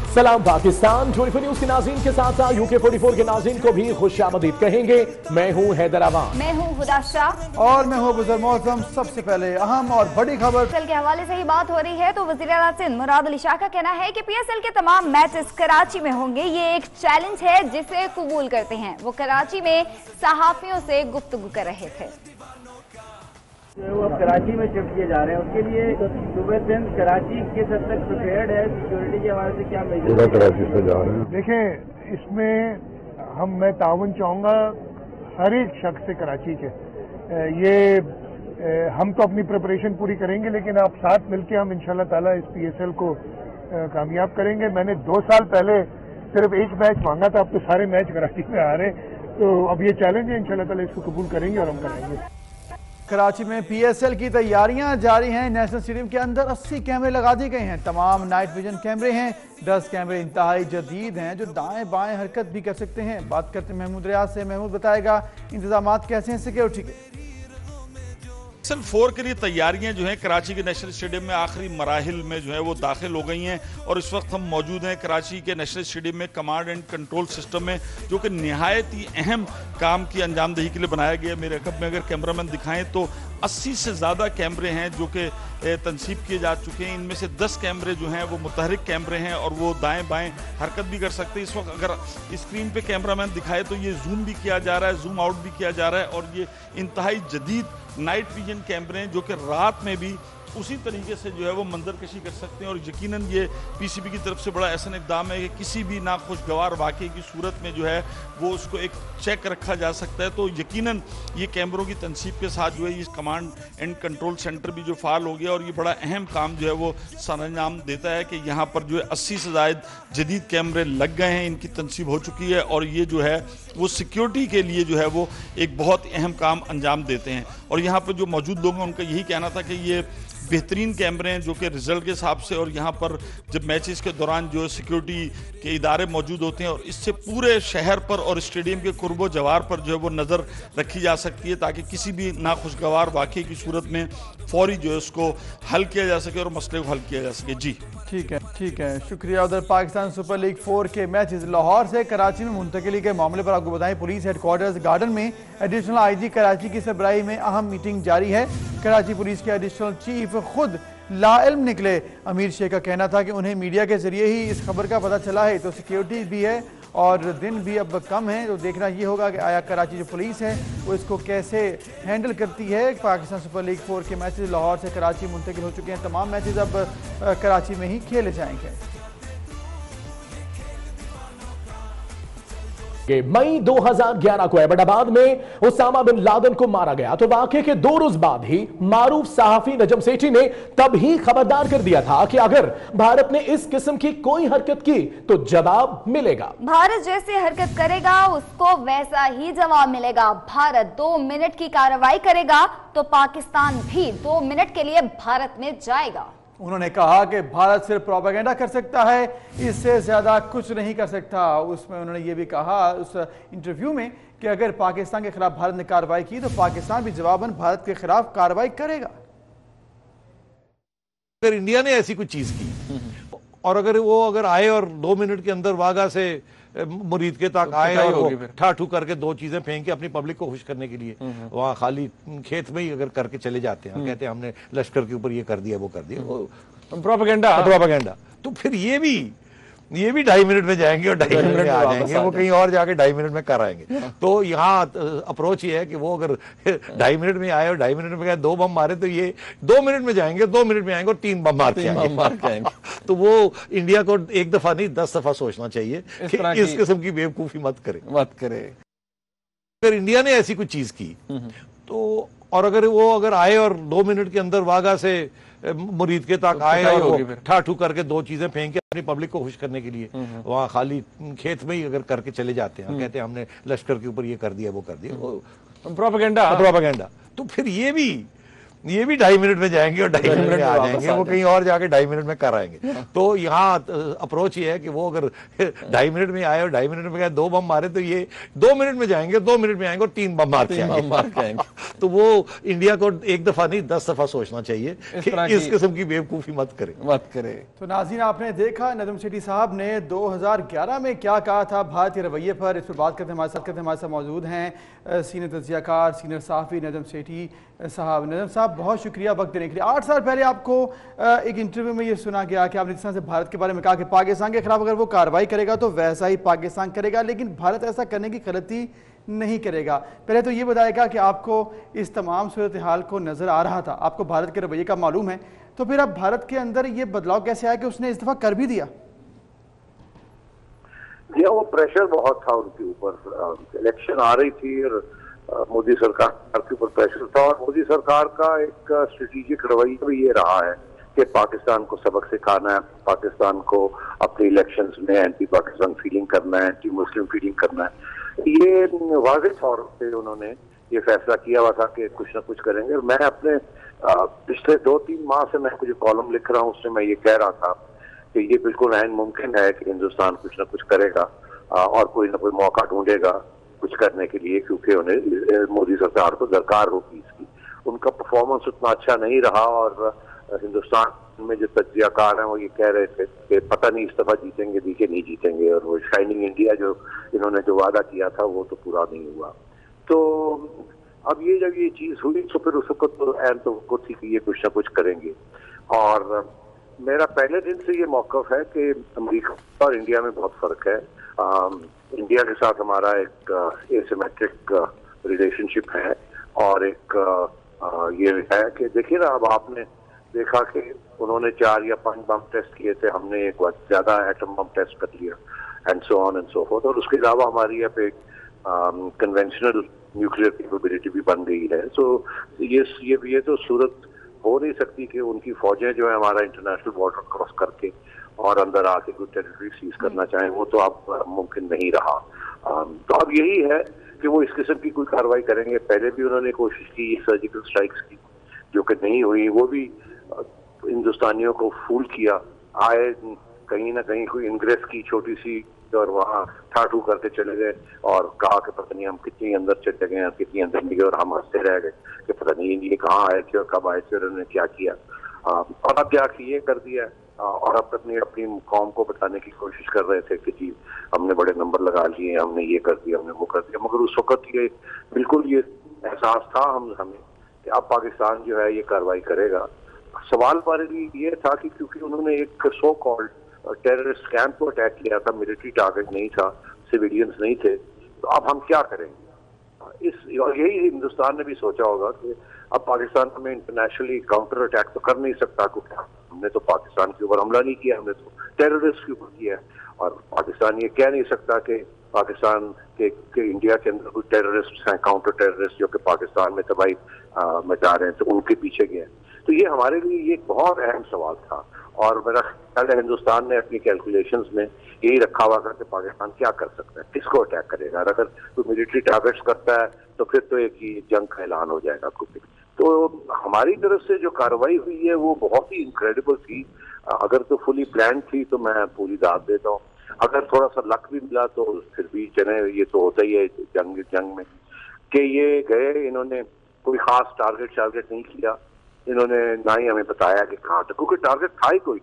सलाम पाकिस्तान 24 न्यूज के नाज़रीन के साथ साथ UK 44 के नाज़रीन को भी खुशामदीद कहेंगे। मैं हूं हैदर अवान, मैं हूं हुदा शाह और मैं हूं बुज़ुर्ग मौसम। सबसे पहले अहम और बड़ी खबर PSL के हवाले से ही बात हो रही है तो वज़ीर आला सिंध मुराद अली शाह का कहना है कि PSL के तमाम मैचेस कराची में होंगे। ये एक चैलेंज है जिसे कबूल करते हैं। वो कराची में सहाफियों से गुफ्तगू कर रहे थे। वो अब कराची में शिफ्ट किए जा रहे हैं, उसके लिए सूबे सिंध कराची किस हद तक प्रिपेयर्ड है, सिक्योरिटी के हवाले से क्या मेजर कराची से जा रहे हैं। देखें, इसमें मैं ताउन चाहूँगा हर एक शख्स से कराची के। हम तो अपनी प्रिपरेशन पूरी करेंगे, लेकिन आप साथ मिलके हम इंशाल्लाह ताला इस PSL को कामयाब करेंगे। मैंने 2 साल पहले सिर्फ एक मैच मांगा था, अब तो सारे मैच कराची में आ रहे हैं, तो अब ये चैलेंज है, इंशाल्लाह ताला इसको कबूल करेंगे और हम कराएंगे। कराची में PSL की तैयारियां जारी हैं। नेशनल स्टेडियम के अंदर 80 कैमरे लगा दिए गए हैं। तमाम नाइट विजन कैमरे हैं। 10 कैमरे इंतहाई जदीद हैं जो दाएं बाएं हरकत भी कर सकते हैं। बात करते हैं महमूद रियाज से। महमूद बताएगा इंतजाम कैसे हैं सिक्योरिटी के। PSL 4 के लिए तैयारियां जो हैं कराची के नेशनल स्टेडियम में आखिरी मराहिल में जो है वो दाखिल हो गई हैं और इस वक्त हम मौजूद हैं कराची के नेशनल स्टेडियम में कमांड एंड कंट्रोल सिस्टम में, जो कि निहायत ही अहम काम की अंजामदही के लिए बनाया गया है। मेरे अकब में अगर कैमरामैन दिखाएं तो 80 से ज़्यादा कैमरे हैं जो कि तनसीब किए जा चुके हैं। इनमें से 10 कैमरे जो हैं वो मुतहरिक कैमरे हैं और वो दाएं बाएं हरकत भी कर सकते हैं। इस वक्त अगर स्क्रीन पे कैमरामैन दिखाए तो ये जूम भी किया जा रहा है, जूम आउट भी किया जा रहा है और ये इंतहाई जदीद नाइट विजन कैमरे हैं जो कि रात में भी उसी तरीके से जो है वो मंजरकशी कर सकते हैं। और यकीनन ये PCB की तरफ से बड़ा ऐसा इक़दाम है कि किसी भी नाखुशगवार वाक़े की सूरत में जो है वो उसको एक चेक रखा जा सकता है। तो यकीनन ये कैमरों की तनसीब के साथ जो है इस कमांड एंड कंट्रोल सेंटर भी जो फ़ाल हो गया और ये बड़ा अहम काम जो है वो सरअंजाम देता है कि यहाँ पर जो है 80 से ज़ायद जदीद कैमरे लग गए हैं, इनकी तनसीब हो चुकी है और ये जो है वो सिक्योरिटी के लिए जो है वो एक बहुत अहम काम अंजाम देते हैं। और यहाँ पर जो मौजूद लोग हैं उनका यही कहना था कि ये बेहतरीन कैमरे हैं जो कि रिजल्ट के हिसाब से, और यहाँ पर जब मैचेस के दौरान जो सिक्योरिटी के इदारे मौजूद होते हैं और इससे पूरे शहर पर और स्टेडियम के कुर्बो जवार पर जो है वो नज़र रखी जा सकती है ताकि किसी भी नाखुशगवार वाक़े की सूरत में फौरी जो है उसको हल किया जा सके और मसले को हल किया जा सके। जी ठीक है, शुक्रिया। उधर पाकिस्तान सुपर लीग 4 के मैचेस लाहौर से कराची में मुंतकिली के मामले पर आपको बताएं, पुलिस हेडक्वार्टर्स गार्डन में एडिशनल IG कराची की सरबराही में अहम मीटिंग जारी है। कराची पुलिस के एडिशनल चीफ खुद लाइल्म निकले। अमीर शेख का कहना था कि उन्हें मीडिया के जरिए ही इस खबर का पता चला है। तो सिक्योरिटी भी है और दिन भी अब कम है, तो देखना ये होगा कि आया कराची जो पुलिस है वो इसको कैसे हैंडल करती है। पाकिस्तान सुपर लीग 4 के मैचेस लाहौर से कराची मुंतकिल हो चुके हैं। तमाम मैचेस अब कराची में ही खेले जाएंगे। मई 2011 को एबटाबाद में उसामा बिन लादेन को मारा गया तो वाकये के 2 रोज बाद ही मारूफ सहाफी नजम सेठी ने तब ही खबरदार कर दिया था कि अगर भारत ने इस किस्म की कोई हरकत की तो जवाब मिलेगा। भारत जैसी हरकत करेगा उसको वैसा ही जवाब मिलेगा। भारत 2 मिनट की कार्रवाई करेगा तो पाकिस्तान भी 2 मिनट के लिए भारत में जाएगा। उन्होंने कहा कि भारत सिर्फ प्रोपेगेंडा कर सकता है, इससे ज्यादा कुछ नहीं कर सकता। उसमें उन्होंने ये भी कहा उस इंटरव्यू में कि अगर पाकिस्तान के खिलाफ भारत ने कार्रवाई की तो पाकिस्तान भी जवाबन भारत के खिलाफ कार्रवाई करेगा। अगर इंडिया ने ऐसी कुछ चीज की और अगर आए और 2 मिनट के अंदर वागा से मुरीद के तक आए और ठाठू करके 2 चीजें फेंक के अपनी पब्लिक को खुश करने के लिए वहाँ खाली खेत में ही अगर करके चले जाते हैं, कहते हैं हमने लश्कर के ऊपर ये कर दिया वो कर दिया, प्रोपेगेंडा, तो फिर ये भी 2.5 मिनट में जाएंगे और 2.5 मिनट में आ जाएंगे, वो कहीं और जाके 2.5 मिनट में कर आएंगे। तो यहाँ अप्रोच ये है कि वो अगर 2.5 मिनट में आए और 2.5 मिनट में गए 2 बम मारे तो ये 2 मिनट में जाएंगे, 2 मिनट में आएंगे और 3 बम मार के आएंगे। तो वो इंडिया को 1 दफा नहीं 10 दफा सोचना चाहिए कि इस किस्म की बेवकूफी मत करे। अगर इंडिया ने ऐसी कुछ चीज की तो और अगर आए और 2 मिनट के अंदर वागा से मुरीद के तक आए और ठाठू करके 2 चीजें फेंक के अपनी पब्लिक को खुश करने के लिए वहाँ खाली खेत में ही अगर करके चले जाते हैं, कहते हैं हमने लश्कर के ऊपर ये कर दिया वो कर दिया, प्रोपेगेंडा, तो फिर ये भी ये भी 2.5 मिनट में जाएंगे और 2.5 मिनट में आ जाएंगे, वो कहीं और जाके 2.5 मिनट में कर आएंगे। तो यहाँ अप्रोच ये है कि वो अगर 2.5 मिनट में आए और 2.5 मिनट में 2 बम मारे तो ये 2 मिनट में जाएंगे, 2 मिनट में आएंगे और 3 बम मार के आएंगे। तो वो इंडिया को एक दफा नहीं 10 दफा सोचना चाहिए कि इस किस्म की बेवकूफी मत करे। तो नाज़रीन, आपने देखा नजम सेठी साहब ने 2011 में क्या कहा था भारतीय रवैये पर। इस पर बात करते हमारे साथ मौजूद हैं सीनियर तज्जियाकार, सीनियर सहाफ़ी नजम सेठी साहब। नजम साहब, बहुत शुक्रिया वक्त देने के लिए। 8 साल पहले आपको एक इंटरव्यू में ये सुना गया कि आपने जिस तरह से भारत के बारे में कहा कि पाकिस्तान के खिलाफ अगर वो कार्रवाई करेगा तो वैसा ही पाकिस्तान करेगा, लेकिन भारत ऐसा करने की गलती नहीं करेगा। पहले तो ये बताएगा कि आपको इस तमाम सूरत हाल को नजर आ रहा था, आपको भारत के रवैये का मालूम है, तो फिर अब भारत के अंदर ये बदलाव कैसे आया कि उसने इस दफा कर भी दिया? वो प्रेशर बहुत था उनके ऊपर, इलेक्शन आ रही थी और मोदी सरकार के ऊपर प्रेशर था, और मोदी सरकार का एक स्ट्रेटेजिक रवैया भी ये रहा है कि पाकिस्तान को सबक सिखाना है, पाकिस्तान को अपने इलेक्शंस में एंटी पाकिस्तान फीलिंग करना है, एंटी मुस्लिम फीलिंग करना है। ये वाज़ेह तौर पे उन्होंने ये फैसला किया हुआ था कि कुछ ना कुछ करेंगे। और मैं अपने पिछले 2-3 माह से मैं कुछ कॉलम लिख रहा हूँ, उसमें मैं ये कह रहा था कि ये बिल्कुल ऐन मुमकिन है कि हिंदुस्तान कुछ ना कुछ करेगा और कोई ना कोई मौका ढूंढेगा कुछ करने के लिए, क्योंकि उन्हें मोदी सरकार को दरकार होगी इसकी। उनका परफॉर्मेंस उतना अच्छा नहीं रहा और हिंदुस्तान में जो तज्जियाकार हैं वो ये कह रहे थे कि पता नहीं इस दफा जीतेंगे कि नहीं जीतेंगे, और वो शाइनिंग इंडिया जो इन्होंने जो वादा किया था वो तो पूरा नहीं हुआ। तो अब ये जब ये चीज हुई तो फिर उस वक्त तो ऐन तो थी कि ये कुछ ना कुछ करेंगे। और मेरा पहले दिन से ये मौक़िफ़ है कि अमेरिका और इंडिया में बहुत फर्क है। इंडिया के साथ हमारा एक एसिमेट्रिक रिलेशनशिप है, और एक ये है कि देखिए ना, अब आपने देखा कि उन्होंने 4 या 5 बम टेस्ट किए थे, हमने एक ज्यादा एटम बम टेस्ट कर लिया, and so on and so fourth. और उसके अलावा हमारी यहाँ पे कन्वेंशनल न्यूक्लियर कैपेबिलिटी भी बन गई है। सो ये तो सूरत हो नहीं सकती कि उनकी फौजें जो है हमारा इंटरनेशनल बॉर्डर क्रॉस करके और अंदर आके कोई टेरिटरी सीज करना चाहें, वो तो अब मुमकिन नहीं रहा। तो अब यही है कि वो इस किस्म की कोई कार्रवाई करेंगे। पहले भी उन्होंने कोशिश की सर्जिकल स्ट्राइक्स की, जो कि नहीं हुई, वो भी हिंदुस्तानियों को फूल किया। आए कहीं ना कहीं कोई इंग्रेस की छोटी सी और वहाँ ठाठू करके चले गए और कहा कि पता नहीं हम कितनी अंदर चले गए हैं, कितनी अंदर नहीं गए, और हम हंसते रह गए कि पता नहीं ये कहाँ आए थे और कब आए थे और उन्होंने क्या किया। और अब जाके ये कर दिया, और अब अपनी कौम को बताने की कोशिश कर रहे थे कि जी हमने बड़े नंबर लगा लिए, हमने ये कर दिया, हमने वो कर दिया। मगर उस वक्त ये बिल्कुल ये एहसास था हमें कि अब पाकिस्तान जो है ये कार्रवाई करेगा। सवाल हमारे लिए ये था कि क्योंकि उन्होंने एक सो कॉल्ड टेररिस्ट कैंप को अटैक किया था, मिलिट्री टारगेट नहीं था, सिविलियंस नहीं थे, तो अब हम क्या करेंगे? और यही हिंदुस्तान ने भी सोचा होगा कि अब पाकिस्तान हमें इंटरनेशनली काउंटर अटैक तो कर नहीं सकता, क्योंकि हमने तो पाकिस्तान के ऊपर हमला नहीं किया, हमने तो टेररिस्ट के ऊपर किया। और पाकिस्तान ये कह नहीं सकता कि पाकिस्तान के इंडिया के अंदर कुछ टेररिस्ट हैं, काउंटर टेररिस्ट, जो कि पाकिस्तान में तबाही मचा रहे हैं, तो उनके पीछे गए। तो ये हमारे लिए ये बहुत अहम सवाल था, और मेरा ख्याल है हिंदुस्तान ने अपनी कैलकुलेशंस में यही रखा हुआ था कि पाकिस्तान क्या कर सकता है, किसको अटैक करेगा। अगर कोई मिलिट्री टारगेट्स करता है तो फिर तो एक ही जंग का ऐलान हो जाएगा कुछ। तो हमारी तरफ से जो कार्रवाई हुई है वो बहुत ही इनक्रेडिबल थी। अगर तो फुली प्लान थी तो मैं पूरी दाद देता हूँ, अगर थोड़ा सा लक भी मिला तो फिर भी चले, ये तो होता ही है जंग में कि ये गए, इन्होंने कोई खास टारगेट नहीं किया, इन्होंने ना ही हमें बताया कि कहाँ था, क्योंकि टारगेट था ही कोई।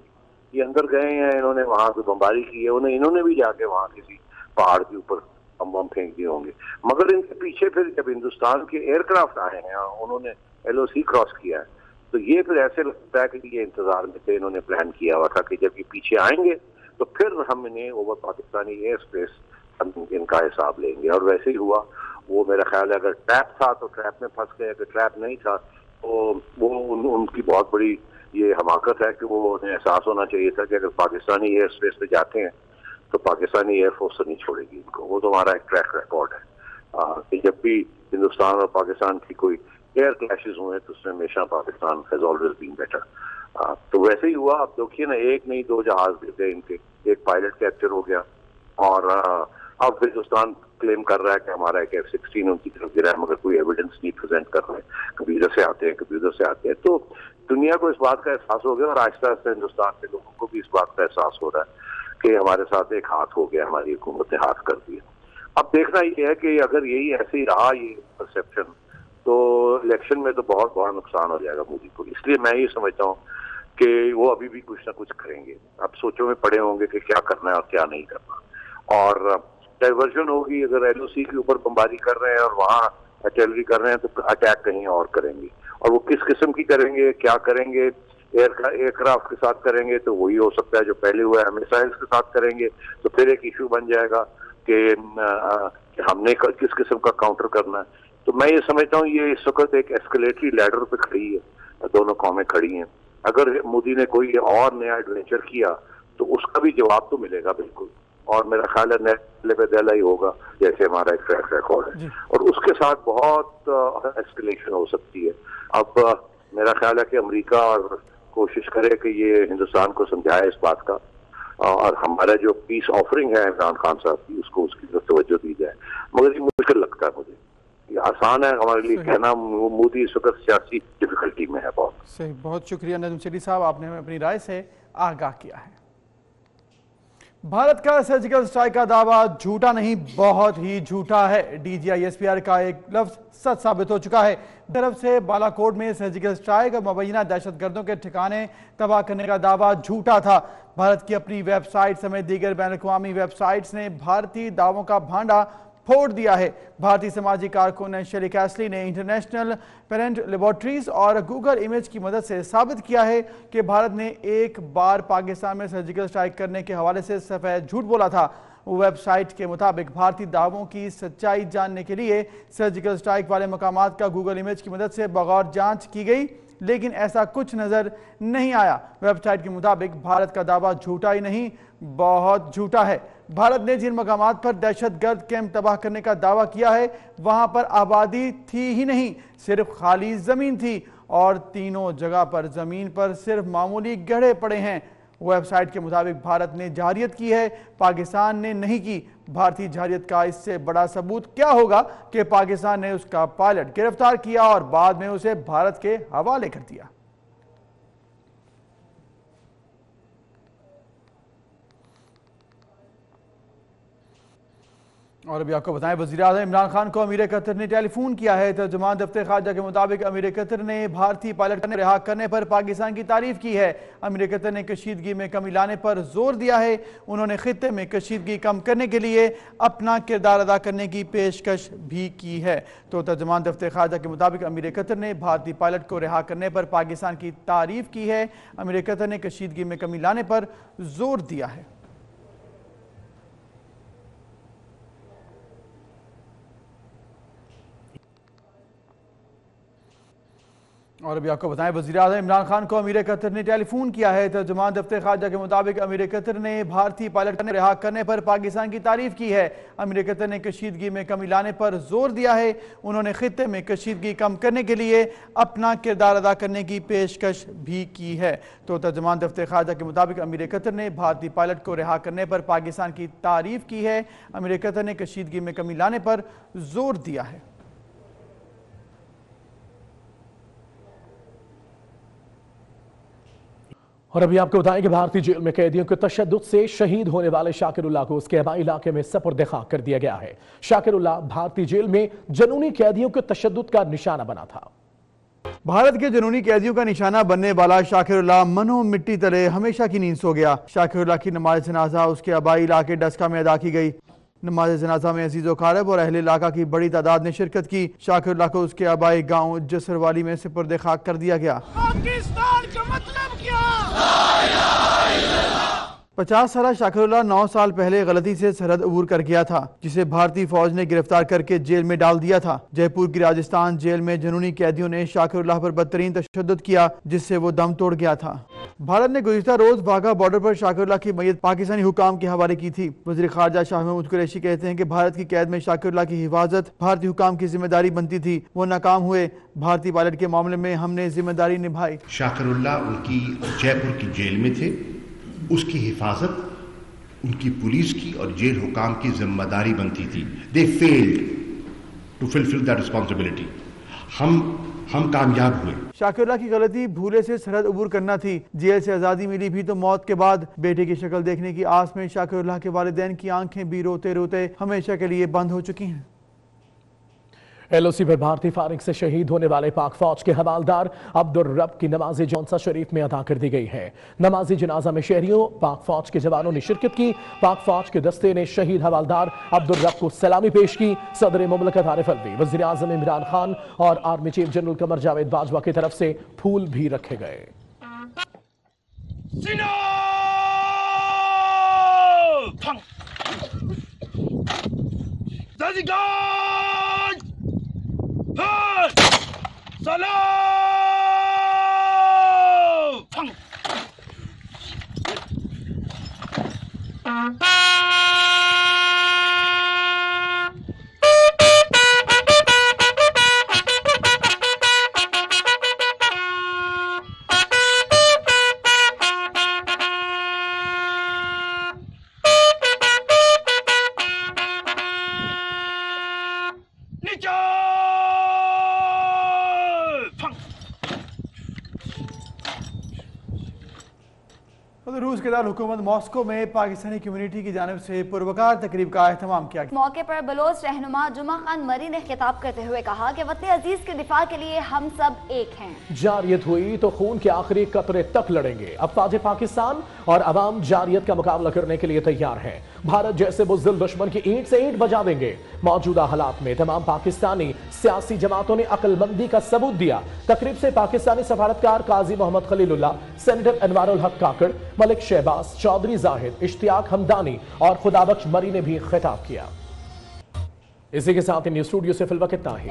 ये अंदर गए हैं, इन्होंने वहां से बमबारी की है, इन्होंने भी जाके वहां किसी पहाड़ के ऊपर बम फेंक दिए होंगे। मगर इनके पीछे फिर जब हिंदुस्तान के एयरक्राफ्ट आए हैं, उन्होंने LOC क्रॉस किया है, तो ये फिर ऐसे लगता है कि ये इंतजार में थे, इन्होंने प्लान किया हुआ था कि जब ये पीछे आएंगे तो फिर हम इन्हें ओवर पाकिस्तानी एयर स्पेस इनका हिसाब लेंगे। और वैसे ही हुआ। वो मेरा ख्याल है अगर ट्रैप था तो ट्रैप में फंस गए, अगर ट्रैप नहीं था तो वो उनकी बहुत बड़ी ये हमाकत है कि वो उन्हें एहसास होना चाहिए था कि अगर पाकिस्तानी एयर स्पेस पे जाते हैं तो पाकिस्तानी एयरफोर्स तो नहीं छोड़ेगी इनको। वो तो हमारा एक ट्रैक रिकॉर्ड है कि जब भी हिंदुस्तान और पाकिस्तान की कोई एयर क्लैशेस हुए तो उसमें हमेशा Pakistan has always been better. तो वैसे ही हुआ। अब देखिए ना, एक नहीं 2 जहाज भी थे इनके, एक पायलट कैप्चर हो गया, और अब हिंदुस्तान क्लेम कर रहा है कि हमारा एक F-16 उनकी तरफ गिरा है, मगर कोई एविडेंस नहीं प्रेजेंट कर रहे हैं, कभी इधर से आते हैं कभी उधर से आते हैं। तो दुनिया को इस बात का एहसास हो गया और आहिस्ता आहिस्ता हिंदुस्तान के लोगों को भी इस बात का एहसास हो रहा है कि हमारे साथ एक हाथ हो गया, हमारी हुकूमत ने हाथ कर दिया। अब देखना ये है कि अगर यही ऐसे ही रहा ये परसेप्शन, तो इलेक्शन में तो बहुत बड़ा नुकसान हो जाएगा मोदी को। इसलिए मैं ये समझता हूँ कि वो अभी भी कुछ ना कुछ करेंगे। अब सोचों में पड़े होंगे कि क्या करना है और क्या नहीं करना, और डाइवर्जन होगी। अगर LOC के ऊपर बमबारी कर रहे हैं और वहाँ आर्टिलरी कर रहे हैं तो अटैक कहीं और करेंगे, और वो किस किस्म की करेंगे, क्या करेंगे, एयरक्राफ्ट के साथ करेंगे तो वही हो सकता है जो पहले हुआ है, मिसाइल्स के साथ करेंगे तो फिर एक इशू बन जाएगा कि हमने किस किस्म का काउंटर करना है। तो मैं ये समझता हूँ ये इस वक्त एक एस्केलेटरी लैडर पे खड़ी है, दोनों कौमें खड़ी हैं। अगर मोदी ने कोई और नया एडवेंचर किया तो उसका भी जवाब तो मिलेगा बिल्कुल, और मेरा ख्याल है नेट पे दिला ही होगा जैसे हमारा एक ट्रैक रिकॉर्ड है, और उसके साथ बहुत एस्केलेशन हो सकती है। अब मेरा ख्याल है कि अमेरिका और कोशिश करे कि ये हिंदुस्तान को समझाए इस बात का, और हमारा जो पीस ऑफरिंग है इमरान खान साहब की उसको उसकी तवज्जो दी जाए। मगर ये मुश्किल लगता है मुझे, ये आसान है हमारे लिए कहना, मोदी इस वक्त सियासी डिफिकल्टी में है बहुत। सही, बहुत शुक्रिया नजम सेठी साहब, आपने हमें अपनी राय से आगाह किया है। भारत का सर्जिकल स्ट्राइक का दावा झूठा नहीं, बहुत ही झूठा है। DGI SPR का एक लफ्ज सच साबित हो चुका है। तरफ से बालाकोट में सर्जिकल स्ट्राइक और मुबैना दहशतगर्दों के ठिकाने तबाह करने का दावा झूठा था। भारत की अपनी वेबसाइट समेत दीगर बैनुल-अक़वामी वेबसाइट्स ने भारतीय दावों का भांडा फोड़ दिया है। भारतीय समाजी कारकुन शेली कैसली ने इंटरनेशनल पेरेंट लेबोरेटरीज और गूगल इमेज की मदद से साबित किया है कि भारत ने एक बार पाकिस्तान में सर्जिकल स्ट्राइक करने के हवाले से सफेद झूठ बोला था। वेबसाइट के मुताबिक भारतीय दावों की सच्चाई जानने के लिए सर्जिकल स्ट्राइक वाले मकामात का गूगल इमेज की मदद से बगौर जांच की गई, लेकिन ऐसा कुछ नजर नहीं आया। वेबसाइट के मुताबिक भारत का दावा झूठा ही नहीं, बहुत झूठा है। भारत ने जिन मकामात पर दहशतगर्द कैंप तबाह करने का दावा किया है वहां पर आबादी थी ही नहीं, सिर्फ खाली जमीन थी, और तीनों जगह पर जमीन पर सिर्फ मामूली गड्ढे पड़े हैं। वेबसाइट के मुताबिक भारत ने जारियत की है, पाकिस्तान ने नहीं की। भारतीय जारियत का इससे बड़ा सबूत क्या होगा कि पाकिस्तान ने उसका पायलट गिरफ्तार किया और बाद में उसे भारत के हवाले कर दिया। और अभी आपको बताएं, वज़ीर-ए-आज़म इमरान खान को अमीर कतर ने टेलीफोन किया है। तर्जुमान दफ्तर खारजा के मुताबिक अमीर कतर ने भारतीय पायलट को रिहा करने पर पाकिस्तान की तारीफ की है। अमीर कतर ने कशीदगी में कमी लाने पर जोर दिया है। उन्होंने खित्ते में कशीदगी कम करने के लिए अपना किरदार अदा करने की पेशकश भी की है। तो तर्जुमान दफ्तर खारजा के मुताबिक अमीर कतर ने भारतीय पायलट को रिहा करने पर पाकिस्तान की तारीफ की है। अमीर कतर ने कशीदगी में कमी लाने पर जोर दिया है। और अभी आपको बताएं, वज़ीर-ए-आज़म इमरान खान को अमीर कतर ने टेलीफोन किया है। तर्जुमान दफ्तर खारजा के मुताबिक अमीर कतर ने भारतीय पायलट को रिहा करने पर पाकिस्तान की तारीफ की है। अमीर कतर ने कशीदगी में कमी लाने पर जोर दिया है। उन्होंने खित्ते में कशीदगी कम करने के लिए अपना किरदार अदा करने की पेशकश भी की है। तो तर्जुमान दफ्तर खारजा के मुताबिक अमीर कतर ने भारतीय पायलट को रिहा करने पर पाकिस्तान की तारीफ की है। अमीर कतर ने कशीदगी में कमी लाने पर जोर दिया है। और अभी आपको बताएं कि भारतीय जेल में कैदियों के तशद्दुद से शहीद होने वाले शाकिरुल्लाह को उसके हवाई इलाके में सपुर्द खाक कर दिया गया है। शाकिरुल्लाह भारतीय जेल में जनूनी कैदियों के तशद्दुद का निशाना बना था। भारत के जनूनी कैदियों का निशाना बनने वाला शाकिरुल्लाह मनो मिट्टी तले हमेशा की नींद सो गया। शाकिरुल्लाह की नमाज जनाजा उसके आबाई इलाके डस्का में अदा की गई। नमाज जनाजा में अजीज़ो कारब और अहले इलाका की बड़ी तादाद ने शिरकत की। शाकिरुल्लाह को उसके आबाई गांव जसरवाली में सपुर्द खाक कर दिया गया। पाकिस्तान का मतलब क्या? 50 साल शाकिरुल्लाह 9 साल पहले गलती से सरहद अबूर कर गया था, जिसे भारतीय फौज ने गिरफ्तार करके जेल में डाल दिया था। जयपुर की राजस्थान जेल में जनूनी कैदियों ने शाकिरुल्लाह पर बदतरीन तशद्दुद किया, जिससे वो दम तोड़ गया था। भारत ने गुज़िश्ता रोज वाघा बॉर्डर पर शाकिरुल्लाह की मैयत पाकिस्तानी हुकाम के हवाले की थी। वज़ीर खारजा शाह महमूद कुरैशी कहते हैं कि भारत की कैद में शाकिरुल्लाह की हिफाजत भारतीय हुकाम की जिम्मेदारी बनती थी, वो नाकाम हुए। भारतीय पायलट के मामले में हमने जिम्मेदारी निभाई। शाकिरुल्लाह उनकी जयपुर की जेल में थे, उसकी हिफाजत उनकी पुलिस की और जेल हुकाम की जिम्मेदारी बनती थी। They failed to fulfil that responsibility. हम कामयाब हुए। शाकिरुल्लाह की गलती भूले से सरहद अबूर करना थी। जेल से आज़ादी मिली भी तो मौत के बाद। बेटे की शक्ल देखने की आस में शाकिरुल्लाह के वालिदैन की आंखें भी रोते रोते हमेशा के लिए बंद हो चुकी हैं। LOC पर भारतीय फायरिंग से शहीद होने वाले पाक फौज के हवालदार अब्दुल रब की नमाज जौनसा शरीफ में अदा कर दी गई है। नमाजी जनाजा में शहरियों, पाक फौज के जवानों ने शिरकत की। पाक फौज के दस्ते ने शहीद हवालदार अब्दुल रब को सलामी पेश की। सदर मुमलकत आरिफ अलवी, वज़ीर आज़म इमरान खान और army chief general Qamar Javed Bajwa की तरफ से फूल भी रखे गए। रूस के दार हुकूमत मॉस्को में पाकिस्तानी कम्युनिटी की जानिब से पुरवकार तकरीब का एहतमाम किया गया। मौके पर बलोच रहनुमा जुमा खान मरी ने खिताब करते हुए कहा कि वतन अजीज के दिफा के लिए हम सब एक हैं। जारियत हुई तो खून के आखिरी कतरे तक लड़ेंगे। अफवाज पाकिस्तान और अवाम जारियत का मुकाबला करने के लिए तैयार है। भारत जैसे बुज़दिल दुश्मन की ईंट से ईंट बजा देंगे। मौजूदा हालात में तमाम पाकिस्तानी सियासी जमातों ने अक्लमंदी का सबूत दिया। तकरीब से पाकिस्तानी सफारतकार काजी मोहम्मद खलीलुल्लाह, सेनेटर अनवारुल हक काकड़, मलिक शहबाज, चौधरी जाहिद, इश्तियाक हमदानी और खुदाबख्श मरी ने भी खिताब किया। इसी के साथ न्यूज़ स्टूडियो से फिलवक्त इतना ही।